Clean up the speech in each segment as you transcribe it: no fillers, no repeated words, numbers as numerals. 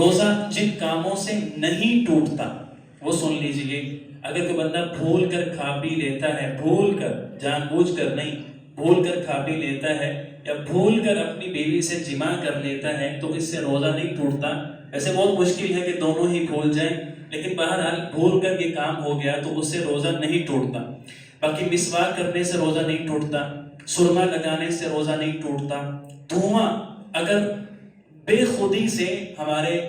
روزہ جن کاموں سے نہیں ٹوٹتا وہ سن لیجئے. اگر کوئی بندہ بھول کر کھا پی لیتا ہے، بھول کر، جان بوجھ کر نہیں، بھول کر کھا پی لیتا ہے یا بھول کر اپنی بیوی سے جماع کر لیتا ہے تو اس سے روزہ نہیں ٹوٹتا. ایسے بہت مشکل ہے کہ دونوں ہی بھول جائیں، لیکن بہرحال بھول کر یہ کام ہو گیا تو اس سے روزہ نہیں ٹوٹتا. باقی مسواک کرنے سے روزہ نہیں ٹوٹتا، سرما لگانے سے روزہ نہیں ٹوٹتا. دھواں اگر بے خودی سے ہمارے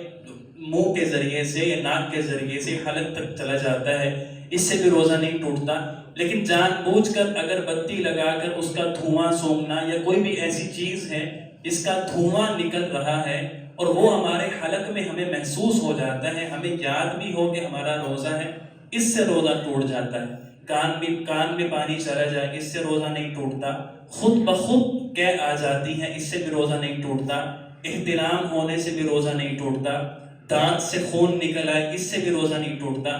منہ کے ذریعے سے یا ناک کے ذریعے سے حلق تک چلا جاتا ہے، اس سے بھی روزہ نہیں ٹوٹتا. لیکن جان بوجھ کر اگر بتی لگا کر اس کا دھواں سونگنا یا کوئی بھی ایسی چیز ہے جس کا دھواں نکل رہا ہے اور وہ ہمارے حلق میں ہمیں محسوس ہو جاتا ہے، ہمیں یاد بھی ہو کہ ہمارا روزہ ہے، اس سے روزہ ٹوٹ جاتا ہے. کان میں پانی چلا جائے، اس سے روزہ نہیں ٹوٹتا. خود بخود قے آ جاتی ہے، اس سے بھی روزہ نہیں ٹوٹتا. احتلام ہونے سے بھی روزہ نہیں ٹوٹتا. دانت سے خون نکل آئے، اس سے بھی روزہ نہیں ٹوٹتا.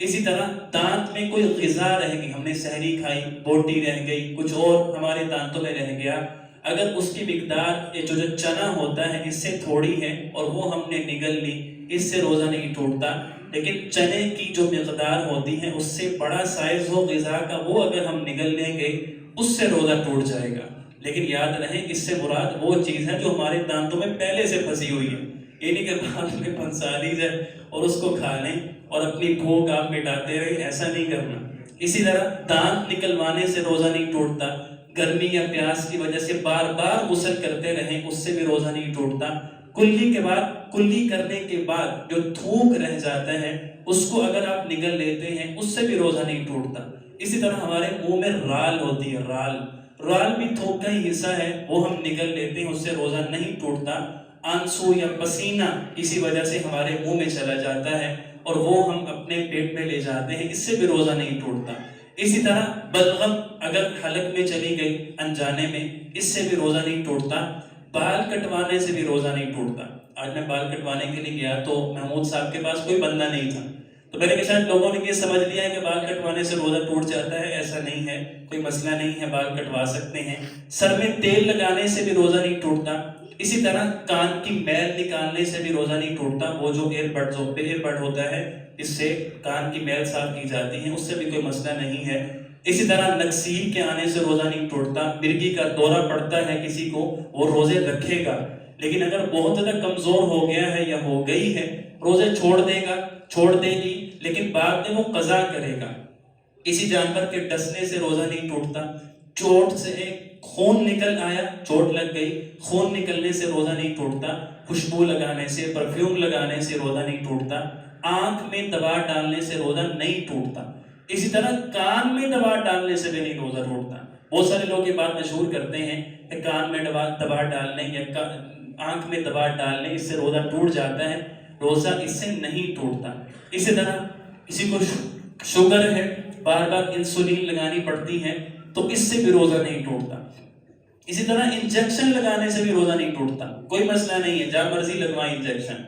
اسی طرح دانت میں کوئی غذا رہ گئی، ہم نے سحری کھائی، بوٹی رہ گئی، کچھ اور ہمارے دانتوں میں رہ گیا، اگر اس کی مقدار جو چنا ہوتا ہے اس سے تھوڑی ہے اور وہ ہم نے نگل لی، اس سے روزہ نہیں ٹوٹتا. لیکن چنے کی جو مقدار ہوتی ہے اس سے بڑا سائز ہو غذا کا، وہ اگر ہم نگل لیں گے اس سے روزہ ٹوٹ جائے گا. لیکن یاد رہے اس سے مراد وہ چیز ہے جو ہمارے دانتوں میں پہلے سے پھنسی ہوئی ہے، یہ نہیں کہ بعد میں پھنسا لی جائے اور اس کو کھا لیں اور اپنی بھوک آپ مٹاتے رہے، ایسا نہیں کرنا. اسی طرح دانت نکلوانے سے روزہ نہیں ٹوٹتا. گرمی یا پیاس کی وجہ سے بار بار غسل کرتے رہیں، اس سے بھی روزہ نہیں ٹوٹتا. کلی کرنے کے بعد جو تھوک رہ جاتا ہے اس کو اگر آپ نگل لیتے ہیں اس سے بھی روزہ نہیں ٹوٹتا. اسی طرح ہمارے منہ میں رال ہوتی ہے، رال بھی تھوک کا ہی حصہ ہے، وہ ہم نگل لیتے ہیں، اس سے روزہ نہیں ٹوٹتا. آنسو یا پسینہ کسی وجہ سے ہمارے منہ میں چلا جاتا ہے اور وہ ہم اپنے پیٹ میں لے جاتے ہیں، اس سے بھی روزہ نہیں ٹوٹتا. اسی طرح بلغم اگر حلق میں چلی گئی انجانے میں، اس سے بھی روزہ نہیں ٹوٹتا. بال کٹوانے سے بھی روزہ نہیں ٹوٹتا. آج میں بال کٹوانے کے لیے گیا تو محمود صاحب کے پاس کوئی بندہ نہیں تھا، تو میں نے کہا شاید لوگوں نے یہ سمجھ لیا ہے کہ بال کٹوانے سے روزہ ٹوٹ جاتا ہے. ایسا نہیں ہے، کوئی مسئلہ نہیں ہے، بال کٹوا سکتے ہیں. سر میں تیل لگانے سے بھی روزہ نہیں ٹوٹتا. اسی طرح کان کی میل نکالنے سے بھی روزہ نہیں ٹوٹتا. وہ جو ایئر بڈ ہوتا ہے اس سے کان کی میل صاف کی جاتی ہے، اس سے بھی کوئی مسئلہ نہیں ہے. اسی طرح نکسیر کے آنے سے روزہ نہیں ٹوٹتا. مرگی کا دورہ پڑتا ہے کسی کو، وہ روزے رکھے گا، لیکن اگر بہت زیادہ کمزور ہو گیا ہے یا ہو گئی ہے، روزے چھوڑ دے گی، لیکن بعد میں وہ قضا کرے گا. کسی جانور کے ڈسنے سے روزہ نہیں ٹوٹتا. چوٹ سے خون نکل آیا، چوٹ لگ گئی، خون نکلنے سے روزہ نہیں ٹوٹتا. خوشبو لگانے سے، پرفیوم لگانے سے روزہ نہیں ٹوٹتا. آنکھ میں دوا ڈالنے سے روزہ نہیں ٹوٹتا. اسی طرح کان میں دوا ڈالنے سے بھی نہیں روزہ ٹوٹتا. بہت سارے لوگ یہ بات مشہور کرتے ہیں کہ کان میں دوا ڈالنے یا آنکھ میں دوا ڈالنے اس سے روزہ ٹوٹ جاتا ہے. روزہ اس سے نہیں ٹوٹتا. اسی طرح کسی کو شوگر ہے، بار بار انسولین لگانی پڑتی ہے، تو اس سے بھی روزہ نہیں ٹوٹتا. اسی طرح انجیکشن لگانے سے بھی روزہ نہیں ٹوٹتا. کوئی مسئلہ نہیں ہے، جہاں مرضی لگوائیں انجیکشن،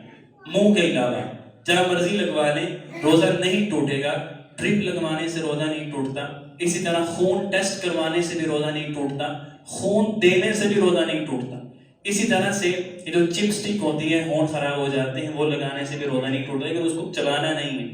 منہ کے علاوہ جہاں مرضی لگوا لیں، روزہ نہیں ٹوٹے گا. ڈرپ لگوانے سے روزہ نہیں ٹوٹتا. اسی طرح خون ٹیسٹ کروانے سے بھی روزہ نہیں ٹوٹتا. خون دینے سے بھی روزہ نہیں ٹوٹتا. اسی طرح سے یہ جو چپ سٹک ہوتی ہے، ہونٹ خراب ہو جاتے ہیں، وہ لگانے سے بھی روزہ نہیں ٹوٹتا، لیکن اس کو چبانا نہیں ہے.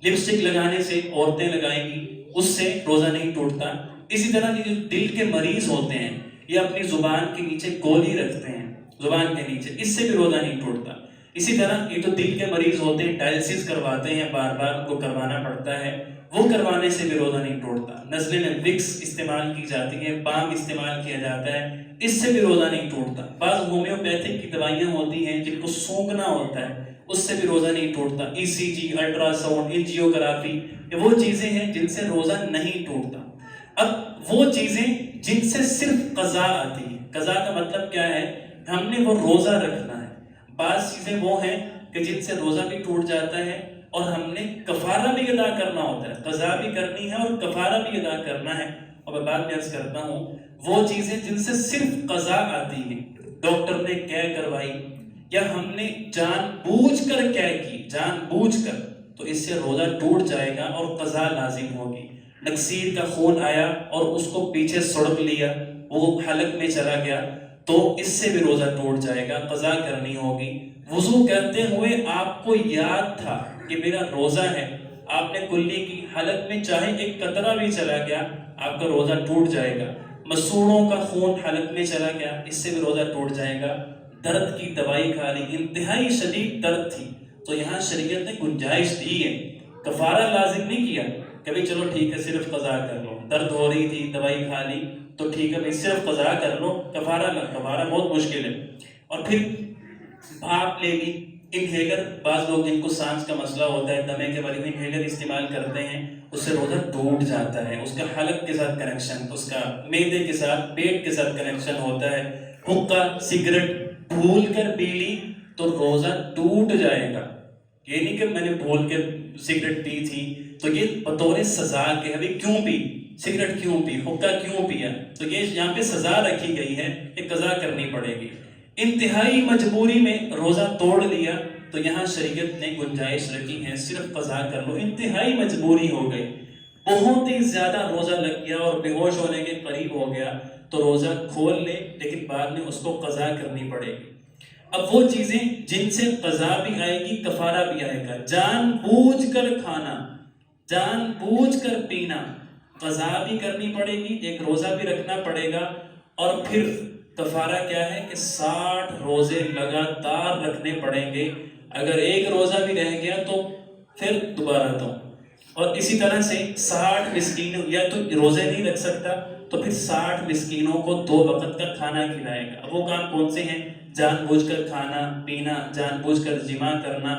لپسٹک لگانے سے عورتیں لگائیں گی، اس سے روزہ نہیں ٹوٹتا. اسی طرح جو دل کے مریض ہوتے ہیں یہ اپنی زبان کے نیچے گولی رکھتے ہیں، زبان کے نیچے، اس سے بھی روزہ نہیں ٹوٹتا. اسی طرح یہ تو دل کے مریض ہوتے ہیں، ڈائلسس کرواتے ہیں، بار بار ان کو کروانا پڑتا ہے، وہ کروانے سے بھی روزہ نہیں ٹوٹتا. نزلے میں وکس استعمال کی جاتی ہے، بام استعمال کیا جاتا ہے، اس سے بھی روزہ نہیں ٹوٹتا. بعض ہومیوپیتھک کی دوائیاں ہوتی ہیں جن کو سونگنا ہوتا ہے، اس سے بھی روزہ نہیں ٹوٹتا. ای سی جی، الٹرا ساؤنڈ، انجیوگرافی، یہ وہ چیزیں ہیں جن سے روزہ نہیں ٹوٹتا. اب وہ چیزیں جن سے صرف قضا آتی ہے. قضا کا مطلب کیا ہے؟ ہم نے وہ روزہ رکھنا ہے. بعض چیزیں وہ ہیں کہ جن سے روزہ بھی ٹوٹ جاتا ہے اور ہم نے کفارہ بھی ادا کرنا ہوتا ہے. قضا بھی کرنی ہے اور کفارہ بھی ادا کرنا ہے. اور میں بات عرض کرتا ہوں، وہ چیزیں جن سے صرف قضا آتی ہے، ڈاکٹر نے قے کروائی یا ہم نے جان بوجھ کر قے کی، جان بوجھ کر، تو اس سے روزہ ٹوٹ جائے گا اور قضا لازم ہوگی. نکسیر کا خون آیا اور اس کو پیچھے سڑک لیا، وہ حلق میں چلا گیا، تو اس سے بھی روزہ ٹوٹ جائے گا، قضا کرنی ہوگی۔ وضو کرتے ہوئے آپ کو یاد تھا کہ میرا روزہ ہے، آپ نے کلی کی، حلق میں چاہے ایک قطرہ بھی چلا گیا آپ کا روزہ ٹوٹ جائے گا۔ مسوڑوں کا خون حلق میں چلا گیا، اس سے بھی روزہ ٹوٹ جائے گا۔ درد کی دوائی کھا لی، انتہائی شدید درد تھی، تو یہاں شریعت نے گنجائش دی ہے، کفارہ لازم نہیں کیا کبھی چلو ٹھیک ہے صرف قضا کر لو، درد ہو رہی تھی دوائی کھا لی تو ٹھیک ہے بھائی صرف قضا کر لو، کفارہ بہت مشکل ہے۔ اور پھر بھاپ لے لی، انہیلر، بعض لوگ جن کو سانس کا مسئلہ ہوتا ہے دمے کے بارے میں انہیلر استعمال کرتے ہیں، اس سے روزہ ٹوٹ جاتا ہے، اس کا حلق کے ساتھ کنیکشن، اس کا معدے کے ساتھ، پیٹ کے ساتھ کنیکشن ہوتا ہے۔ حقہ، سگریٹ بھول کر پی لی تو روزہ ٹوٹ جائے گا۔ یہ نہیں کہ میں نے بھول کے سگریٹ پی تھی تو یہ بطور سزا کے ابھی کیوں پی، سگریٹ کیوں پی، حقہ کیوں پیا، تو یہ یہاں پہ سزا رکھی گئی ہے کہ قضا کرنی پڑے گی۔ انتہائی مجبوری میں روزہ توڑ لیا تو یہاں شریعت نے گنجائش رکھی ہے صرف قضا کر لو، انتہائی مجبوری ہو گئی، بہت ہی زیادہ روزہ لگ گیا اور بے ہوش ہونے کے قریب ہو گیا تو روزہ کھول لے، لیکن بعد میں اس کو قضا کرنی پڑے گی۔ اب وہ چیزیں جن سے قضا بھی آئے گی کفارہ بھی آئے گا، جان بوجھ کر کھانا، جان بوجھ کر پینا، قضا بھی کرنی پڑے گی، ایک روزہ بھی رکھنا پڑے گا، اور پھر کفارہ کیا ہے کہ 60 روزے لگاتار رکھنے پڑیں گے، اگر ایک روزہ بھی رہ گیا تو پھر دوبارہ دو، اور اسی طرح سے 60 مسکین، یا تو روزے نہیں رکھ سکتا تو پھر 60 مسکینوں کو 2 وقت کا کھانا کھلائے گا۔ اب وہ کام کون سے ہیں؟ جان بوجھ کر کھانا پینا، جان بوجھ کر جماع کرنا،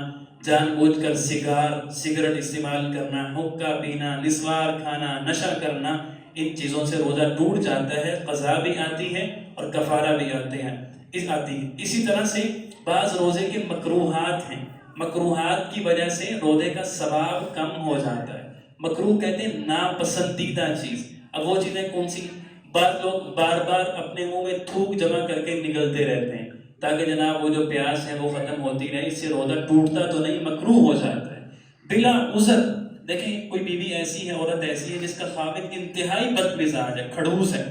جان بوجھ کر سگریٹ استعمال کرنا، حقہ پینا، نسوار کھانا، نشہ کرنا، ان چیزوں سے روزہ ٹوٹ جاتا ہے، قضا بھی آتی ہے اور کفارہ بھی آتی ہے۔ اسی طرح سے بعض روزے کے مکروہات ہیں، مکروہات کی وجہ سے روزے کا ثواب کم ہو جاتا ہے۔ مکروہ کہتے ہیں ناپسندیدہ چیز۔ اب وہ چیزیں کون سی؟ بعض لوگ بار بار اپنے منہ میں تھوک جمع کر کے نگلتے رہتے ہیں تاکہ جناب وہ جو پیاس ہے وہ ختم ہوتی رہے، اس سے روزہ ٹوٹتا تو نہیں، مکروہ ہو جاتا ہے۔ بلا عذر، دیکھیں کوئی بیوی ایسی ہے، عورت ایسی ہے جس کا خاوند انتہائی بد مزاج ہے، کھڑوس ہے،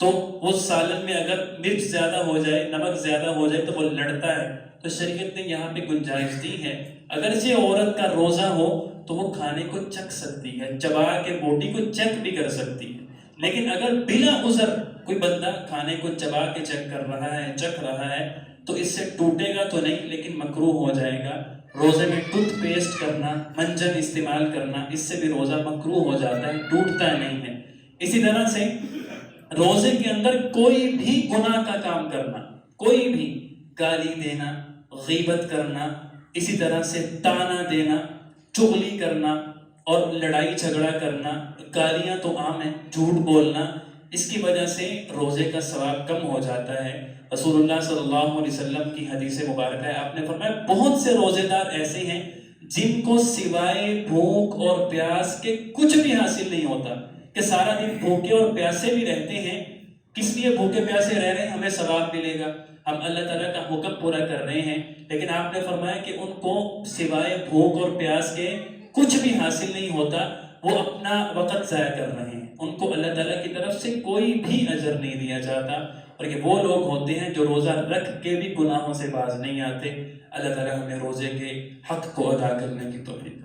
تو وہ سالن میں اگر مرچ زیادہ ہو جائے، نمک زیادہ ہو جائے تو وہ لڑتا ہے، تو شریعت نے یہاں پہ گنجائش دی ہے، اگرچہ عورت کا روزہ ہو تو وہ کھانے کو چکھ سکتی ہے، چبا کے بوٹی کو چیک بھی کر سکتی ہے، لیکن اگر بلا عذر کوئی بندہ کھانے کو چبا کے چیک کر رہا ہے، چکھ رہا ہے، تو اس سے ٹوٹے گا تو نہیں لیکن مکروہ ہو جائے گا۔ روزے میں ٹوتھ پیسٹ کرنا، منجن استعمال کرنا، اس سے بھی روزہ مکروہ ہو جاتا ہے، ٹوٹتا نہیں ہے۔ اسی طرح سے روزے کے اندر کوئی بھی گناہ کا کام کرنا، کوئی بھی گالی دینا، غیبت کرنا، اسی طرح سے تانا دینا، چغلی کرنا اور لڑائی جھگڑا کرنا، گالیاں تو عام ہیں، جھوٹ بولنا، اس کی وجہ سے روزے کا ثواب کم ہو جاتا ہے۔ رسول اللہ صلی اللہ علیہ وسلم کی حدیث مبارکہ ہے، آپ نے فرمایا بہت سے روزے دار ایسے ہیں جن کو سوائے بھوک اور پیاس کے کچھ بھی حاصل نہیں ہوتا، کہ سارا دن بھوکے اور پیاسے بھی رہتے ہیں۔ کس لیے بھوکے پیاسے رہ رہے ہیں؟ ہمیں ثواب ملے گا، ہم اللہ تعالیٰ کا حکم پورا کر رہے ہیں، لیکن آپ نے فرمایا کہ ان کو سوائے بھوک اور پیاس کے کچھ بھی حاصل نہیں ہوتا، وہ اپنا وقت ضائع کر رہے ہیں، ان کو اللہ تعالیٰ کی طرف سے کوئی بھی اجر نہیں دیا جاتا۔ اور یہ وہ لوگ ہوتے ہیں جو روزہ رکھ کے بھی گناہوں سے باز نہیں آتے۔ اللہ تعالیٰ ہمیں روزے کے حق کو ادا کرنے کی توفیق